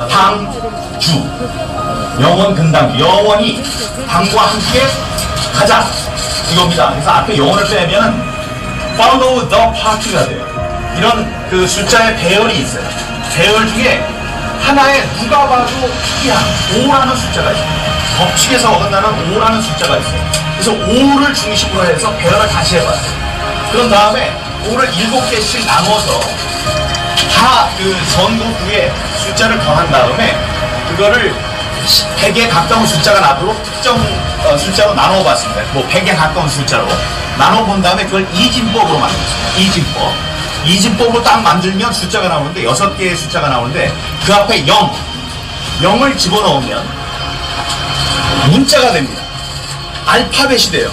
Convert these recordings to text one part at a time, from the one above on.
당주, 영원 근당주, 영원히 당과 함께 가자 이겁니다. 그래서 앞에 영원을 빼면 follow the party가 돼요. 이런 그 숫자의 배열이 있어요. 배열 중에 하나에 누가 봐도 특이한 5라는 숫자가 있어요. 법칙에서 어긋나는 5라는 숫자가 있어요. 그래서 5를 중심으로 해서 배열을 다시 해봐요. 그런 다음에 5를 7개씩 나눠서 다 그 전국구에 숫자를 더한 다음에 그거를 100에 가까운 숫자가 나도록 특정 숫자로 나눠봤습니다. 뭐 100에 가까운 숫자로 나눠본 다음에 그걸 이진법으로 만들었어요. 이진법으로 딱 만들면 숫자가 나오는데 6개의 숫자가 나오는데 그 앞에 0을 집어넣으면 문자가 됩니다. 알파벳이 돼요.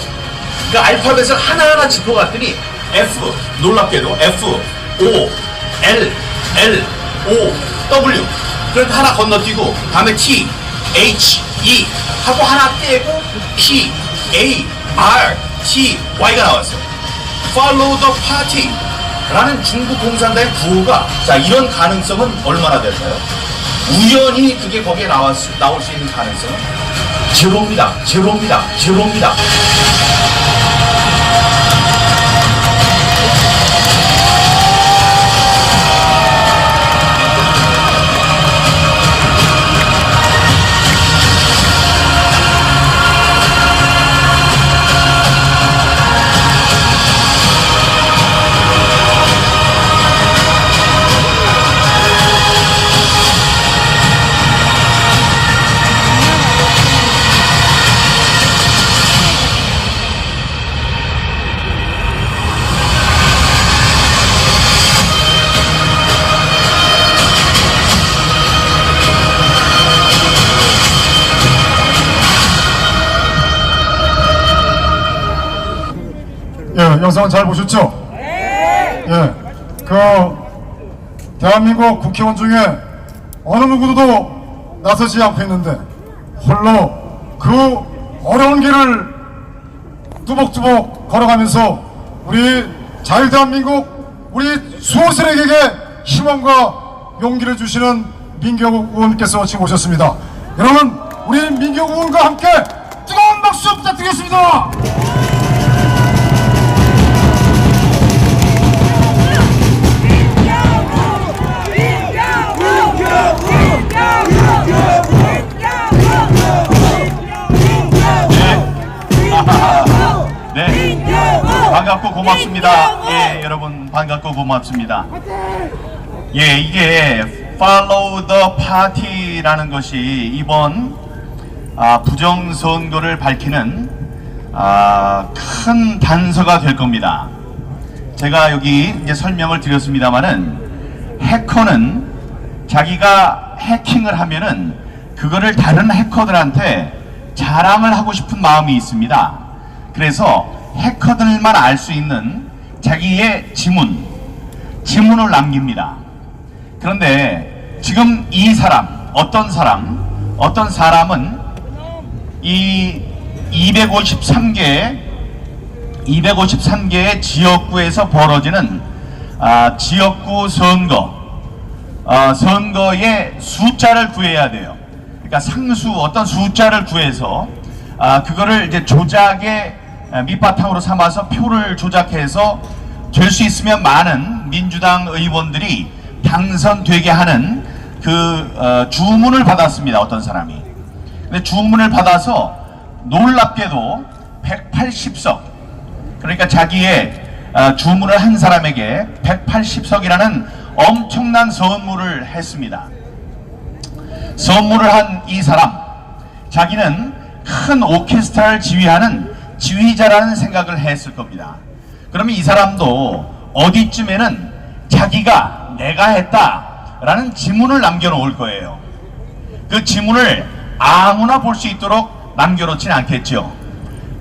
그 알파벳을 하나하나 짚어갔더니 F, 놀랍게도 F, O, L, L, O, W 그걸 하나 건너뛰고 다음에 T, H, E 하고 하나 떼고 P, A, R, T, Y가 나왔어요. Follow the party 라는 중국 공산당의 구호가 자 이런 가능성은 얼마나 될까요? 우연히 그게 거기에 나올 수 있는 가능성은 제로입니다. 제로입니다. 제로입니다. 예, 영상은 잘 보셨죠? 예, 대한민국 국회의원 중에 어느 누구도 나서지 않고 있는데 홀로 그 어려운 길을 뚜벅뚜벅 걸어가면서 우리 자유대한민국 우리 수호세력에게 희망과 용기를 주시는 민경욱 의원께서 지금 오셨습니다. 여러분, 우리 민경욱 의원과 함께 뜨거운 박수 부탁드리겠습니다. 네, 반갑고 고맙습니다. 예, 여러분 반갑고 고맙습니다. 예, 이게 Follow the Party라는 것이 이번 부정선거를 밝히는 큰 단서가 될 겁니다. 제가 여기 이제 설명을 드렸습니다만은 해커는 자기가 해킹을 하면은 그거를 다른 해커들한테 자랑을 하고 싶은 마음이 있습니다. 그래서 해커들만 알 수 있는 자기의 지문을 남깁니다. 그런데 지금 이 사람, 어떤 사람은 이 253개의 지역구에서 벌어지는 지역구 선거의 숫자를 구해야 돼요. 그러니까 어떤 숫자를 구해서 그거를 이제 조작의 밑바탕으로 삼아서 표를 조작해서 될 수 있으면 많은 민주당 의원들이 당선되게 하는 그 주문을 받았습니다. 어떤 사람이. 근데 주문을 받아서 놀랍게도 180석, 그러니까 자기의 주문을 한 사람에게 180석이라는 엄청난 선물을 했습니다. 선물을 한 이 사람, 자기는 큰 오케스트라를 지휘하는 지휘자라는 생각을 했을 겁니다. 그러면 이 사람도 어디쯤에는 자기가 내가 했다라는 지문을 남겨놓을 거예요. 그 지문을 아무나 볼 수 있도록 남겨놓진 않겠죠.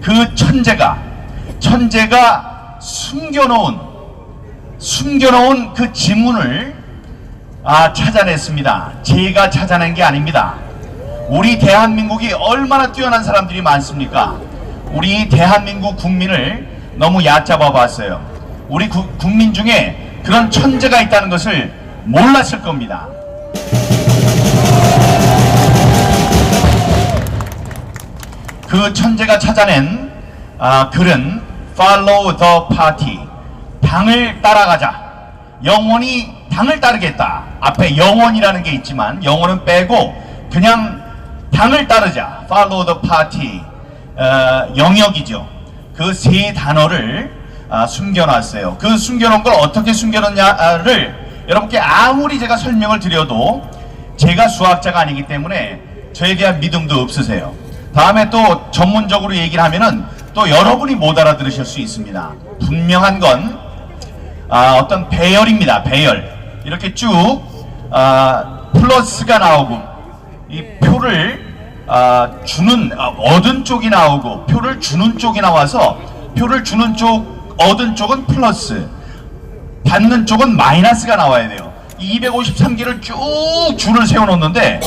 그 천재가 숨겨놓은 그 지문을 찾아냈습니다. 제가 찾아낸 게 아닙니다. 우리 대한민국이 얼마나 뛰어난 사람들이 많습니까? 우리 대한민국 국민을 너무 얕잡아 봤어요. 우리 국민 중에 그런 천재가 있다는 것을 몰랐을 겁니다. 그 천재가 찾아낸 글은 Follow the Party, 당을 따라가자. 영원히 당을 따르겠다. 앞에 영원이라는 게 있지만 영원은 빼고 그냥 당을 따르자. Follow the Party, 영역이죠. 그 세 단어를 숨겨놨어요. 그 숨겨놓은 걸 어떻게 숨겨놓냐를 여러분께 아무리 제가 설명을 드려도 제가 수학자가 아니기 때문에 저에 대한 믿음도 없으세요. 다음에 또 전문적으로 얘기를 하면은 또 여러분이 못 알아들으실 수 있습니다. 분명한 건 어떤 배열입니다. 배열. 이렇게 쭉 플러스가 나오고 이 표를 주는 얻은 쪽이 나오고 표를 주는 쪽이 나와서 표를 주는 쪽 얻은 쪽은 플러스, 받는 쪽은 마이너스가 나와야 돼요. 253개를 쭉 줄을 세워놓는데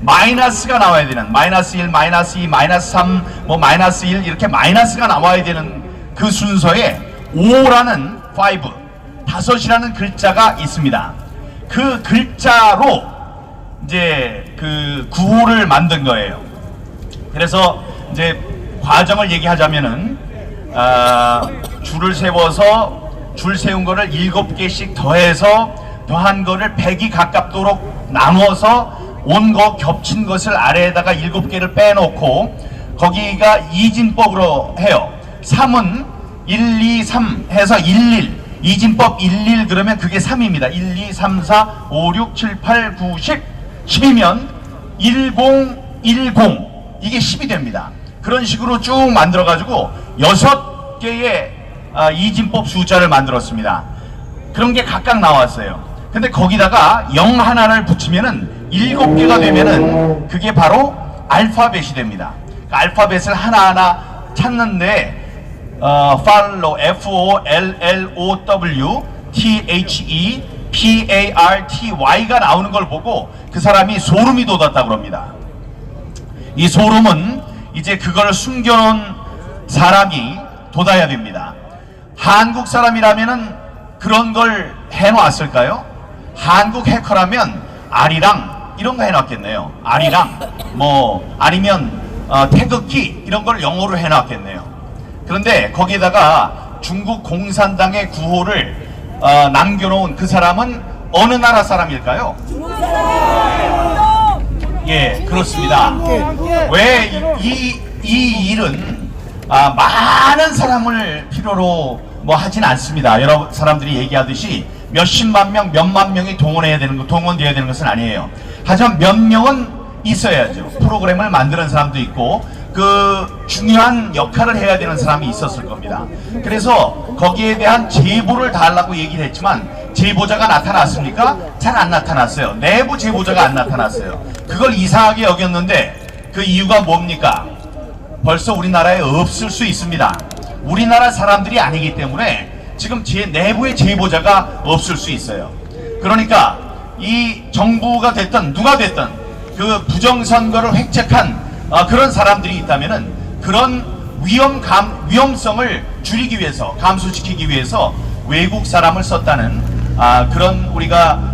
마이너스가 나와야 되는, 마이너스 1, 마이너스 2, 마이너스 3, 뭐 마이너스 1 이렇게 마이너스가 나와야 되는 그 순서에 5라는 5이라는 글자가 있습니다. 그 글자로 이제 그 구호를 만든 거예요. 그래서 이제 과정을 얘기하자면은 줄을 세워서 줄 세운 거를 7개씩 더해서 더한 거를 100이 가깝도록 나누어서 온 거 겹친 것을 아래에다가 7개를 빼놓고 거기가 이진법으로 해요. 3은 1, 2, 3 해서 11, 이진법 11 그러면 그게 3입니다. 1, 2, 3, 4, 5, 6, 7, 8, 9, 10 10이면 10, 10 이게 10이 됩니다. 그런 식으로 쭉 만들어 가지고 6개의 이진법 숫자를 만들었습니다. 그런 게 각각 나왔어요. 근데 거기다가 0 하나를 붙이면은 7개가 되면은 그게 바로 알파벳이 됩니다. 그 알파벳을 하나하나 찾는데 follow, F-O-L-L-O-W, T-H-E, P-A-R-T-Y가 나오는 걸 보고 그 사람이 소름이 돋았다고 합니다. 이 소름은 이제 그걸 숨겨놓은 사람이 돋아야 됩니다. 한국 사람이라면은 그런 걸 해놨을까요? 한국 해커라면 아리랑 이런 거 해놨겠네요. 아리랑 뭐 아니면 태극기 이런 걸 영어로 해놨겠네요. 그런데 거기에다가 중국 공산당의 구호를 남겨놓은 그 사람은 어느 나라 사람일까요? 예, 그렇습니다. 왜 이 일은 많은 사람을 필요로 뭐 하진 않습니다. 여러 사람들이 얘기하듯이 몇십만 명, 몇만 명이 동원돼야 되는 것은 아니에요. 하지만 몇 명은 있어야죠. 프로그램을 만드는 사람도 있고 그 중요한 역할을 해야 되는 사람이 있었을 겁니다. 그래서 거기에 대한 제보를 달라고 얘기를 했지만 제보자가 나타났습니까? 잘 안 나타났어요. 내부 제보자가 안 나타났어요. 그걸 이상하게 여겼는데 그 이유가 뭡니까? 벌써 우리나라에 없을 수 있습니다. 우리나라 사람들이 아니기 때문에 지금 제 내부의 제보자가 없을 수 있어요. 그러니까 이 정부가 됐든 누가 됐든 그 부정선거를 획책한 그런 사람들이 있다면은 그런 위험성을 줄이기 위해서, 감소시키기 위해서 외국 사람을 썼다는 그런 우리가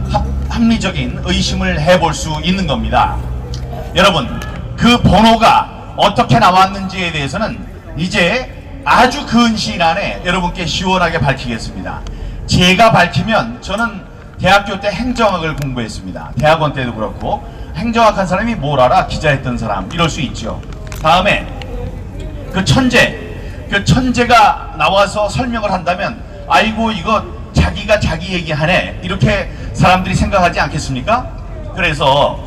합리적인 의심을 해볼 수 있는 겁니다. 여러분, 그 번호가 어떻게 나왔는지에 대해서는 이제 아주 근 시일 안에 여러분께 시원하게 밝히겠습니다. 제가 밝히면 저는 대학교 때 행정학을 공부했습니다. 대학원 때도 그렇고 행정학한 사람이 뭘 알아? 기자했던 사람 이럴 수 있죠. 다음에 그 천재가 나와서 설명을 한다면 아이고 이거 자기가 자기 얘기하네 이렇게 사람들이 생각하지 않겠습니까? 그래서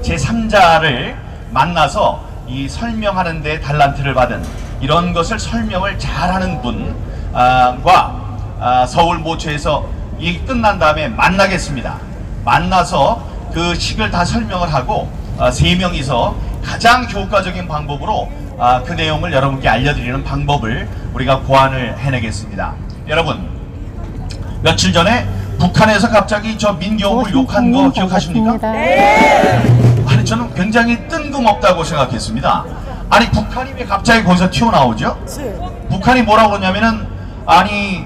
제3자를 만나서 이 설명하는 데 달란트를 받은 이런 것을 설명을 잘하는 분과 서울 모처에서 이 끝난 다음에 만나겠습니다. 만나서 그 식을 다 설명을 하고 3명이서 가장 효과적인 방법으로 그 내용을 여러분께 알려드리는 방법을 우리가 고안을 해내겠습니다. 여러분, 며칠 전에 북한에서 갑자기 저 민경을 욕한 거 기억하십니까? 네. 아니 저는 굉장히 뜬금없다고 생각했습니다. 아니 북한이 왜 갑자기 거기서 튀어나오죠? 북한이 뭐라고 그러냐면은 아니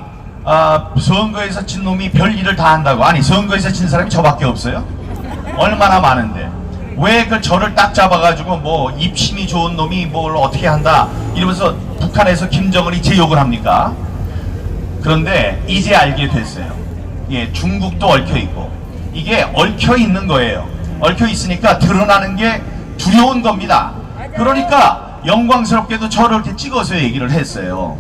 선거에서 진 놈이 별일을 다 한다고. 아니 선거에서 진 사람이 저밖에 없어요? 얼마나 많은데. 왜 그 저를 딱 잡아가지고 뭐 입심이 좋은 놈이 뭘 어떻게 한다 이러면서 북한에서 김정은이 제 욕을 합니까? 그런데 이제 알게 됐어요. 예, 중국도 얽혀 있고 이게 얽혀 있는 거예요. 얽혀 있으니까 드러나는 게 두려운 겁니다. 그러니까 영광스럽게도 저를 이렇게 찍어서 얘기를 했어요.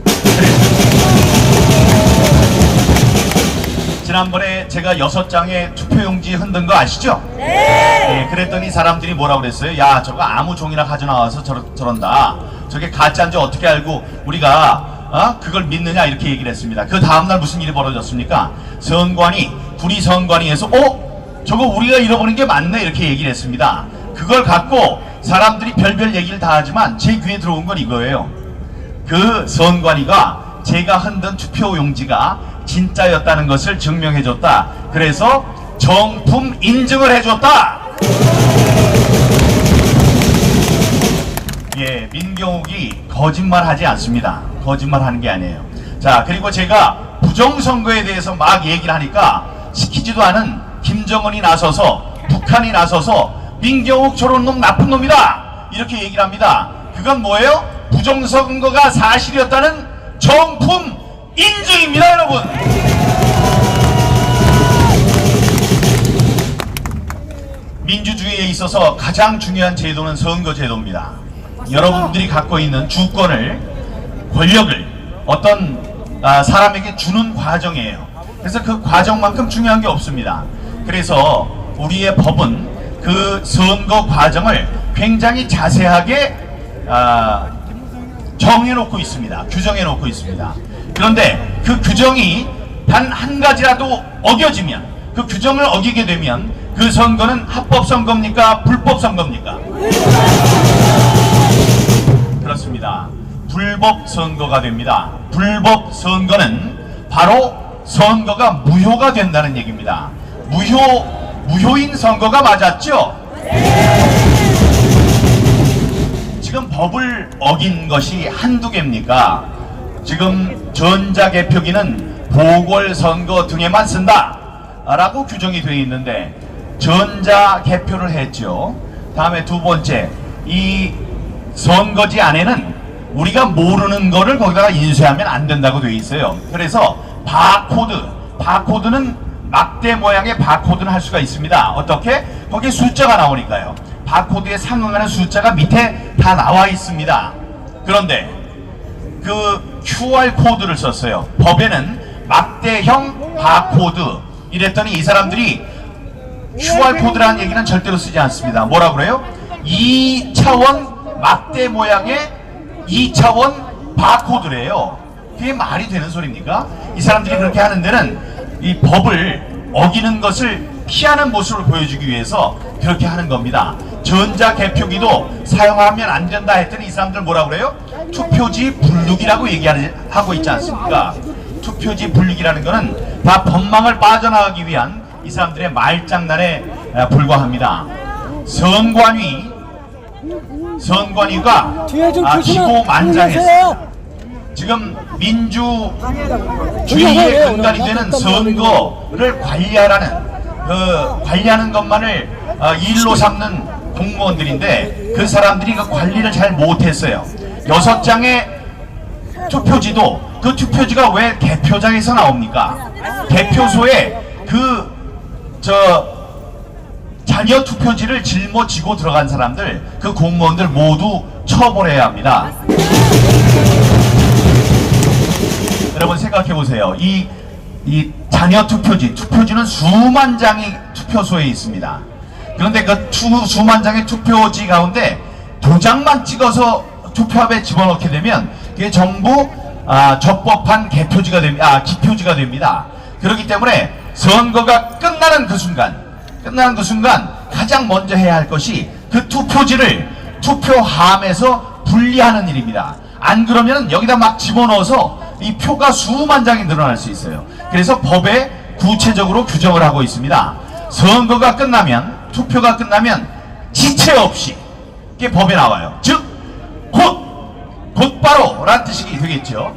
지난번에 제가 6장의 투표용지 흔든 거 아시죠? 네. 예, 그랬더니 사람들이 뭐라 그랬어요? 야, 저거 아무 종이나 가져 나와서 저런다. 저게 가짜인지 어떻게 알고 우리가 그걸 믿느냐 이렇게 얘기를 했습니다. 그 다음날 무슨 일이 벌어졌습니까? 구리 선관위에서 저거 우리가 잃어버린 게 맞네 이렇게 얘기를 했습니다. 그걸 갖고 사람들이 별별 얘기를 다 하지만 제 귀에 들어온 건 이거예요. 그 선관위가 제가 흔든 투표용지가 진짜였다는 것을 증명해줬다. 그래서 정품 인증을 해줬다. 예, 민경욱이 거짓말하지 않습니다. 거짓말하는 게 아니에요. 자, 그리고 제가 부정선거에 대해서 막 얘기를 하니까 시키지도 않은 김정은이 나서서 북한이 나서서 민경욱 저런 놈 나쁜 놈이다 이렇게 얘기를 합니다. 그건 뭐예요? 부정선거가 사실이었다는 정품 인증입니다, 여러분. 민주주의에 있어서 가장 중요한 제도는 선거제도입니다. 여러분들이 갖고 있는 주권을, 권력을 어떤 사람에게 주는 과정이에요. 그래서 그 과정만큼 중요한 게 없습니다. 그래서 우리의 법은 그 선거 과정을 굉장히 자세하게 정해놓고 있습니다. 규정해놓고 있습니다. 그런데 그 규정이 단 한 가지라도 어겨지면, 그 규정을 어기게 되면 그 선거는 합법 선거입니까? 불법 선거입니까? 그렇습니다. 불법 선거가 됩니다. 불법 선거는 바로 선거가 무효가 된다는 얘기입니다. 무효인 선거가 맞았죠? 지금 법을 어긴 것이 한두 개입니까? 지금 전자개표기는 보궐선거 등에만 쓴다 라고 규정이 되어 있는데 전자개표를 했죠. 다음에 두 번째, 이 선거지 안에는 우리가 모르는 거를 거기다가 인쇄하면 안 된다고 되어 있어요. 그래서 바코드는 막대 모양의 바코드를 할 수가 있습니다. 어떻게? 거기에 숫자가 나오니까요. 바코드에 상응하는 숫자가 밑에 다 나와 있습니다. 그런데 그 QR코드를 썼어요. 법에는 막대형 바코드 이랬더니 이 사람들이 QR코드라는 얘기는 절대로 쓰지 않습니다. 뭐라 그래요? 2차원 막대 모양의 2차원 바코드래요. 그게 말이 되는 소리입니까? 이 사람들이 그렇게 하는 데는 이 법을 어기는 것을 피하는 모습을 보여주기 위해서 그렇게 하는 겁니다. 전자개표기도 사용하면 안 된다 했더니 이 사람들 뭐라 그래요? 투표지 분류기라고 얘기하고 있지 않습니까? 투표지 분류기라는 거는 다 법망을 빠져나가기 위한 이 사람들의 말장난에 불과합니다. 선관위가 기고만장했습니다. 지금 민주주의의 근간이 되는 선거를 관리하는 것만을 일로 삼는 공무원들인데 그 사람들이 그 관리를 잘 못했어요. 6장의 투표지도 그 투표지가 왜 개표장에서 나옵니까? 개표소에 자녀 투표지를 짊어지고 들어간 사람들, 그 공무원들 모두 처벌해야 합니다. 여러분 생각해 보세요. 이 자녀 투표지는 수만 장이 투표소에 있습니다. 그런데 그 수만 장의 투표지 가운데 도장만 찍어서 투표함에 집어넣게 되면 그게 전부 적법한 기표지가 됩니다. 그렇기 때문에 선거가 끝나는 그 순간 가장 먼저 해야 할 것이 그 투표지를 투표함에서 분리하는 일입니다. 안 그러면 여기다 막 집어넣어서 이 표가 수만 장이 늘어날 수 있어요. 그래서 법에 구체적으로 규정을 하고 있습니다. 선거가 끝나면, 투표가 끝나면 지체 없이, 이게 법에 나와요. 즉 곧바로 라는 뜻이 되겠죠.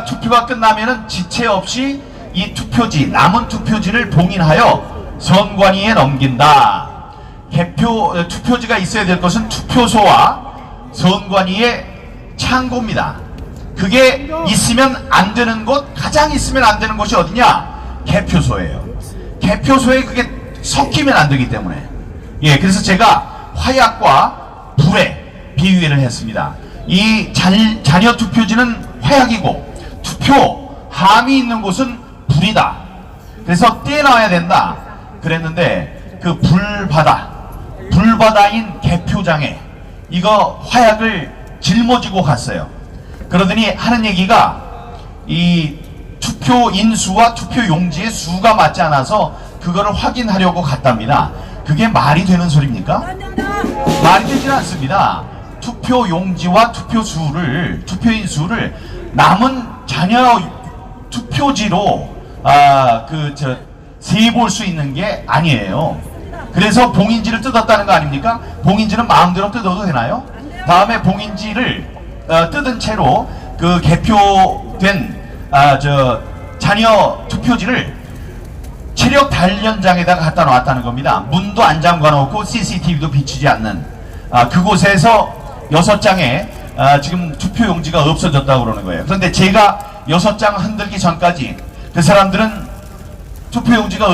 투표가 끝나면은 지체 없이 이 투표지, 남은 투표지를 봉인하여 선관위에 넘긴다. 투표지가 있어야 될 것은 투표소와 선관위의 창고입니다. 그게 있으면 안 되는 곳, 가장 있으면 안 되는 곳이 어디냐? 개표소예요. 개표소에 그게 섞이면 안 되기 때문에. 예, 그래서 제가 화약과 불에 비유를 했습니다. 이 잔여 투표지는 화약이고 투표함이 있는 곳은 불이다. 그래서 떼놔야 된다 그랬는데, 그 불바다인 개표장에 이거 화약을 짊어지고 갔어요. 그러더니 하는 얘기가 이 투표인 수와 투표용지의 수가 맞지 않아서 그거를 확인하려고 갔답니다. 그게 말이 되는 소리입니까? 말이 되지 않습니다. 투표용지와 투표인 수를 남은 잔여 투표지로 세볼 수 있는 게 아니에요. 그래서 봉인지를 뜯었다는 거 아닙니까? 봉인지는 마음대로 뜯어도 되나요? 다음에 봉인지를 뜯은 채로 그 개표된 잔여 투표지를 체력 단련장에다가 갖다 놨다는 겁니다. 문도 안 잠가 놓고 CCTV도 비추지 않는 그곳에서 6장에 지금 투표용지가 없어졌다고 그러는 거예요. 그런데 제가 6장 흔들기 전까지 그 사람들은 투표용지가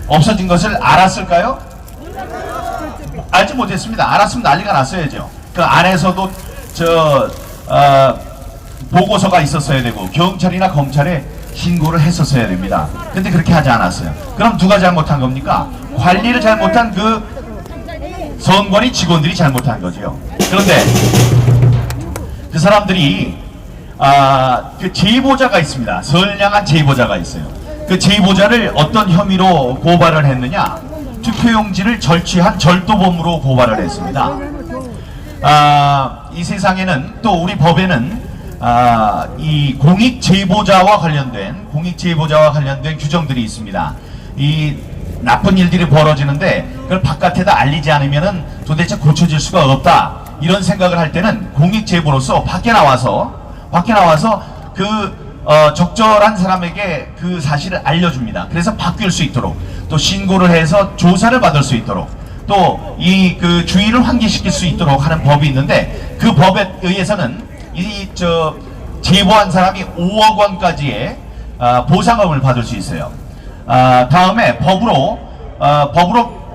없어진 것을 알았을까요? 알지 못했습니다. 알았으면 난리가 났어야죠. 그 안에서도 보고서가 있었어야 되고 경찰이나 검찰에 신고를 했었어야 됩니다. 근데 그렇게 하지 않았어요. 그럼 누가 잘못한 겁니까? 관리를 잘못한 그 선관위 직원들이 잘못한 거죠. 그런데 그 사람들이 그 제보자가 있습니다. 선량한 제보자가 있어요. 그 제보자를 어떤 혐의로 고발을 했느냐? 투표용지를 절취한 절도범으로 고발을 했습니다. 이 세상에는, 또 우리 법에는 이 공익제보자와 관련된 규정들이 있습니다. 이 나쁜 일들이 벌어지는데 그걸 바깥에다 알리지 않으면은 도대체 고쳐질 수가 없다, 이런 생각을 할 때는 공익제보로서 밖에 나와서 그 적절한 사람에게 그 사실을 알려줍니다. 그래서 바뀔 수 있도록, 또 신고를 해서 조사를 받을 수 있도록, 또 그 주의를 환기시킬 수 있도록 하는 법이 있는데, 그 법에 의해서는 제보한 사람이 5억 원까지의 보상금을 받을 수 있어요. 다음에 법으로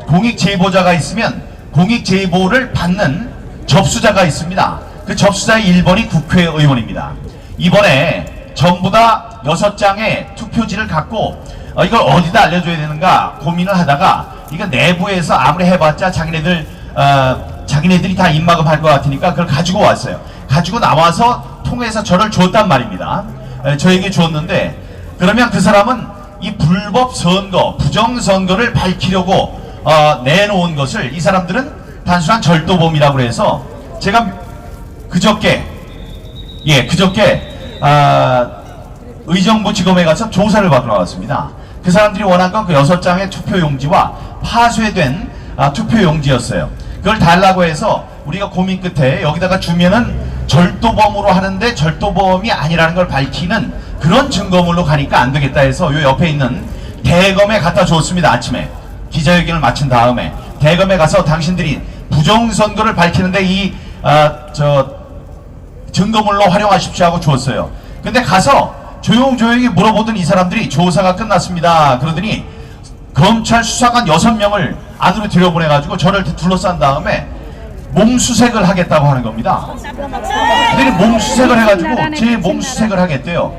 공익제보자가 있으면 공익제보를 받는 접수자가 있습니다. 그 접수자의 1번이 국회의원입니다. 이번에 전부 다 6장의 투표지를 갖고 이걸 어디다 알려줘야 되는가 고민을 하다가, 이거 내부에서 아무리 해봤자 자기네들이 다 입막음 할 것 같으니까 그걸 가지고 왔어요. 가지고 나와서 통해서 저를 줬단 말입니다. 저에게 줬는데, 그러면 그 사람은 이 불법 선거, 부정선거를 밝히려고 내놓은 것을 이 사람들은 단순한 절도범이라고 해서 제가 그저께 의정부 지검에 가서 조사를 받으러 나왔습니다. 그 사람들이 원한 건 그 6장의 투표용지와 파쇄된 투표용지였어요. 그걸 달라고 해서 우리가 고민 끝에 여기다가 주면은 절도범으로 하는데 절도범이 아니라는 걸 밝히는 그런 증거물로 가니까 안 되겠다 해서 요 옆에 있는 대검에 갖다 줬습니다. 아침에 기자회견을 마친 다음에 대검에 가서 당신들이 부정선거를 밝히는데 이 증거물로 활용하십시오 하고 주었어요. 근데 가서 조용조용히 물어보던 이 사람들이 조사가 끝났습니다 그러더니 검찰 수사관 6명을 안으로 들여보내가지고 저를 둘러싼 다음에 몸수색을 하겠다고 하는 겁니다. 근데 몸수색을 해가지고 제 몸수색을 하겠대요.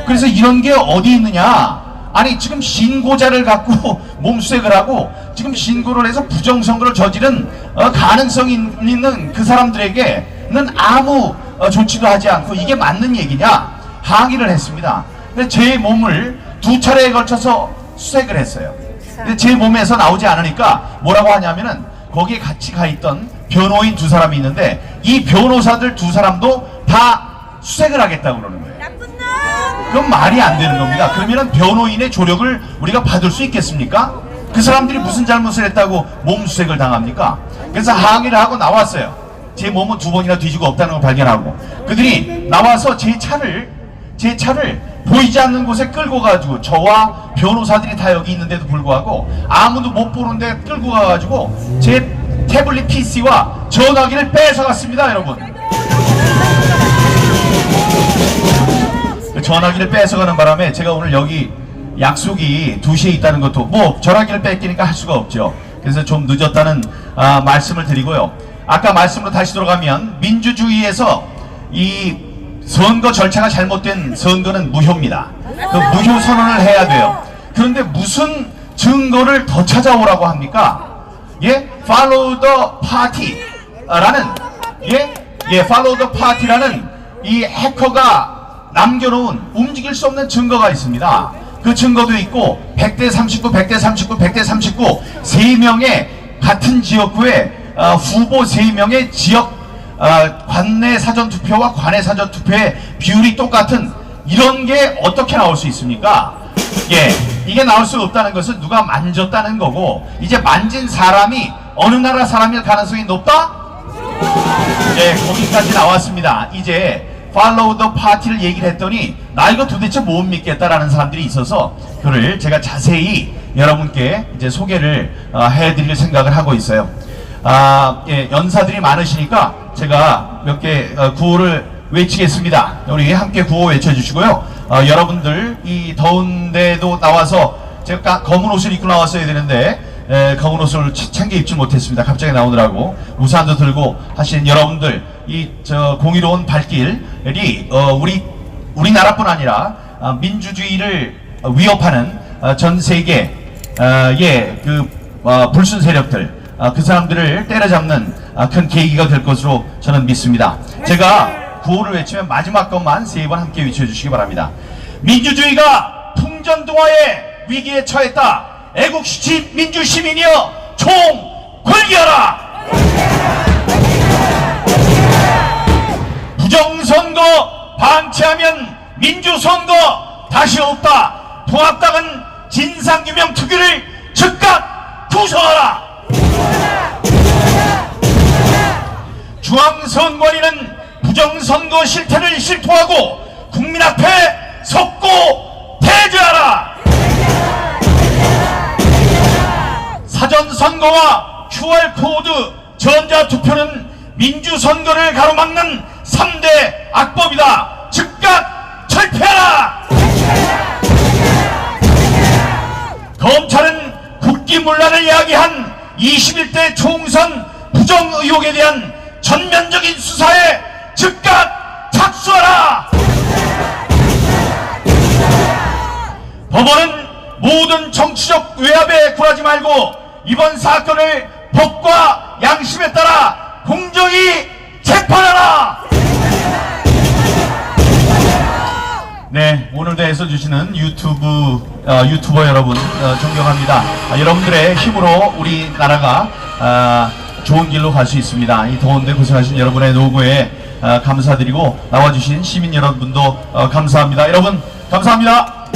그래서 이런 게 어디 있느냐? 아니 지금 신고자를 갖고 몸수색을 하고 지금 신고를 해서 부정선거를 저지른 가능성이 있는 그 사람들에게는 아무 조치도 하지 않고 이게 맞는 얘기냐? 항의를 했습니다. 근데 제 몸을 2차례에 걸쳐서 수색을 했어요. 근데 제 몸에서 나오지 않으니까 뭐라고 하냐면은 거기에 같이 가 있던 변호인 2사람이 있는데 이 변호사들 2사람도 다 수색을 하겠다고 그러는 거예요. 그건 말이 안 되는 겁니다. 그러면은 변호인의 조력을 우리가 받을 수 있겠습니까? 그 사람들이 무슨 잘못을 했다고 몸수색을 당합니까? 그래서 항의를 하고 나왔어요. 제 몸은 2번이나 뒤지고 없다는 걸 발견하고 그들이 나와서 제 차를 제 차를 보이지 않는 곳에 끌고 가지고 저와 변호사들이 다 여기 있는데도 불구하고 아무도 못 보는데 끌고 가가지고 제 태블릿 PC와 전화기를 뺏어갔습니다, 여러분. 전화기를 뺏어가는 바람에 제가 오늘 여기 약속이 2시에 있다는 것도 뭐 전화기를 뺏기니까 할 수가 없죠. 그래서 좀 늦었다는 말씀을 드리고요. 아까 말씀으로 다시 돌아가면 민주주의에서 이 선거 절차가 잘못된 선거는 무효입니다. 그 무효 선언을 해야 돼요. 그런데 무슨 증거를 더 찾아오라고 합니까? 예? Follow the party라는 Follow the party라는 이 해커가 남겨놓은 움직일 수 없는 증거가 있습니다. 그 증거도 있고 100대 39, 100대 39, 100대 39 3명의 같은 지역구에 후보 3명의 지역 관내 사전투표와 관내 사전투표의 비율이 똑같은 이런 게 어떻게 나올 수 있습니까? 예, 이게 나올 수 없다는 것은 누가 만졌다는 거고, 이제 만진 사람이 어느 나라 사람일 가능성이 높다? 예, 거기까지 나왔습니다. 이제 Follow the Party를 얘기를 했더니 나 이거 도대체 못 믿겠다라는 사람들이 있어서 그를 제가 자세히 여러분께 이제 소개를 해드릴 생각을 하고 있어요. 예, 연사들이 많으시니까 제가 몇 개 구호를 외치겠습니다. 우리 함께 구호 외쳐주시고요. 여러분들 이 더운데도 나와서 제가 검은 옷을 입고 나왔어야 되는데 검은 옷을 챙겨 입지 못했습니다. 갑자기 나오느라고. 우산도 들고 하신 여러분들, 이 공의로운 발길이 우리나라뿐 아니라 민주주의를 위협하는 전 세계 불순 세력들, 그 사람들을 때려잡는 큰 계기가 될 것으로 저는 믿습니다. 제가 구호를 외치면 마지막 것만 3번 함께 외쳐주시기 바랍니다. 민주주의가 풍전등화의 위기에 처했다. 애국시민 민주시민이여 총 골기하라. 부정선거 방치하면 민주선거 다시 없다. 통합당은 진상규명 특위를 즉각 구성하라. 중앙선관위는 부정선거 실태를 실토하고 국민 앞에 섰고 대죄하라. 사전선거와 QR코드 전자투표는 민주선거를 가로막는 3대 악법이다. 즉각 철폐하라. 검찰은 국기문란을 이야기한 21대 총선 부정 의혹에 대한 전면적인 수사에 즉각 착수하라. 법원은 모든 정치적 외압에 굴하지 말고 이번 사건을 법과 양심에 따라 공정히 재판하라. 네, 오늘도 애써주시는 유튜버 여러분 존경합니다. 여러분들의 힘으로 우리나라가 좋은 길로 갈 수 있습니다. 이 더운데 고생하신 여러분의 노고에 감사드리고 나와주신 시민 여러분도 감사합니다. 여러분 감사합니다.